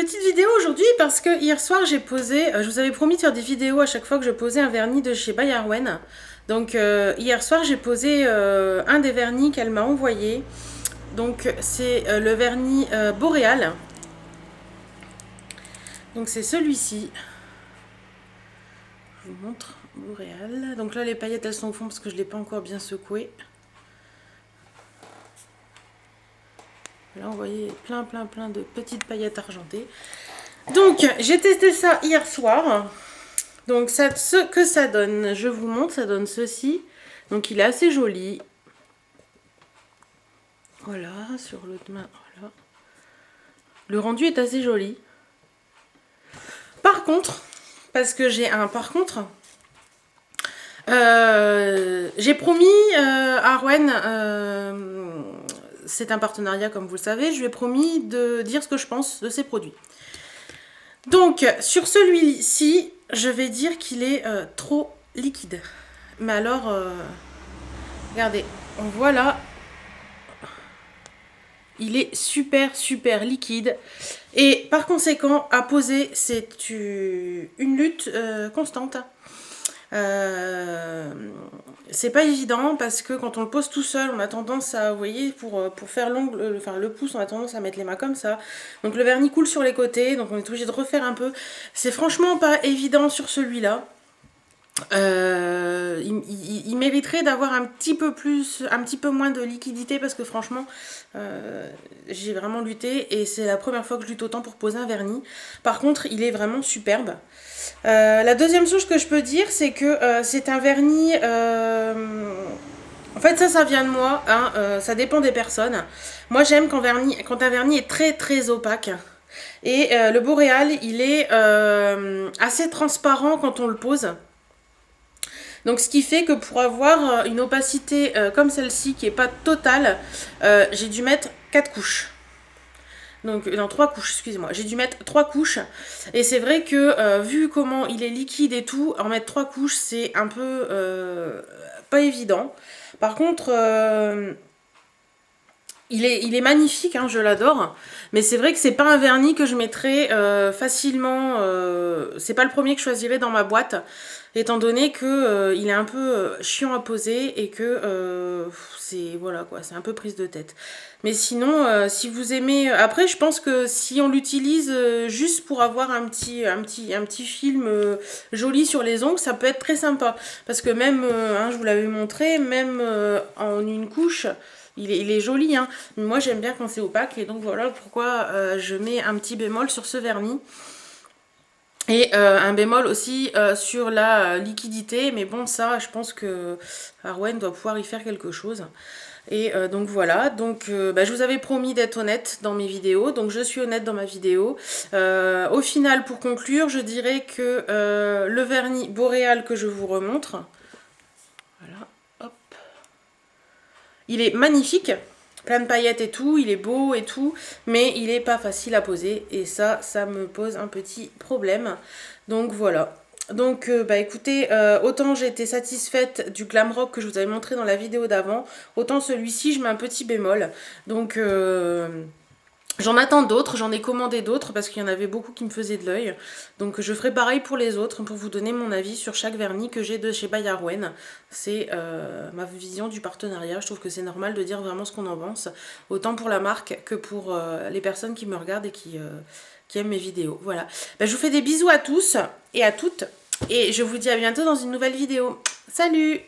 petite vidéo aujourd'hui parce que hier soir j'ai posé, je vous avais promis de faire des vidéos à chaque fois que je posais un vernis de chez By Arwen. Donc hier soir j'ai posé un des vernis qu'elle m'a envoyé. Donc c'est le vernis Boréal. Donc c'est celui-ci. Je vous montre Boréal. Donc là les paillettes elles sont au fond parce que je ne l'ai pas encore bien secoué. Là on voyait plein de petites paillettes argentées. Donc j'ai testé ça hier soir. Donc ça, ce que ça donne, je vous montre, ça donne ceci. Donc il est assez joli. Voilà, sur l'autre main, voilà. Le rendu est assez joli. Par contre, parce que j'ai un par contre, j'ai promis à Arwen, c'est un partenariat comme vous le savez, je lui ai promis de dire ce que je pense de ses produits. Donc sur celui-ci, je vais dire qu'il est trop liquide. Mais alors, regardez, on voit là, il est super liquide. Et par conséquent, à poser, c'est une lutte constante. C'est pas évident parce que quand on le pose tout seul, on a tendance à, vous voyez, pour faire l'ongle, enfin le pouce, on a tendance à mettre les mains comme ça. Donc le vernis coule sur les côtés, donc on est obligé de refaire un peu. C'est franchement pas évident sur celui-là. Il mériterait d'avoir un petit peu moins de liquidité parce que franchement j'ai vraiment lutté et c'est la première fois que je lutte autant pour poser un vernis. Par contre il est vraiment superbe. La deuxième chose que je peux dire c'est que c'est un vernis en fait ça vient de moi hein, ça dépend des personnes. Moi j'aime quand un vernis est très opaque. Et le Boréal il est assez transparent quand on le pose. Donc ce qui fait que pour avoir une opacité comme celle-ci qui n'est pas totale, j'ai dû mettre 4 couches. Donc, non, 3 couches, excusez-moi. J'ai dû mettre 3 couches. Et c'est vrai que vu comment il est liquide et tout, en mettre 3 couches, c'est un peu pas évident. Par contre, il est magnifique, hein, je l'adore. Mais c'est vrai que c'est pas un vernis que je mettrais facilement. C'est pas le premier que je choisirais dans ma boîte. Étant donné que il est un peu chiant à poser et que c'est voilà quoi, c'est un peu prise de tête. Mais sinon, si vous aimez, après je pense que si on l'utilise juste pour avoir un petit film joli sur les ongles, ça peut être très sympa. Parce que même, hein, je vous l'avais montré, même en une couche. Il est joli, hein. Moi j'aime bien quand c'est opaque et donc voilà pourquoi je mets un petit bémol sur ce vernis. Et un bémol aussi sur la liquidité, mais bon ça je pense que Arwen doit pouvoir y faire quelque chose. Et donc voilà, donc je vous avais promis d'être honnête dans mes vidéos, donc je suis honnête dans ma vidéo. Au final pour conclure, je dirais que le vernis Boréal que je vous remontre, voilà, hop, il est magnifique. Plein de paillettes et tout, il est beau et tout, mais il est pas facile à poser et ça me pose un petit problème. Donc voilà. Donc écoutez, autant j'ai été satisfaite du glam rock que je vous avais montré dans la vidéo d'avant, autant celui-ci je mets un petit bémol. Donc j'en attends d'autres, j'en ai commandé d'autres parce qu'il y en avait beaucoup qui me faisaient de l'œil. Donc je ferai pareil pour les autres pour vous donner mon avis sur chaque vernis que j'ai de chez By Arwen. C'est ma vision du partenariat. Je trouve que c'est normal de dire vraiment ce qu'on en pense, autant pour la marque que pour les personnes qui me regardent et qui aiment mes vidéos. Voilà. Je vous fais des bisous à tous et à toutes et je vous dis à bientôt dans une nouvelle vidéo. Salut!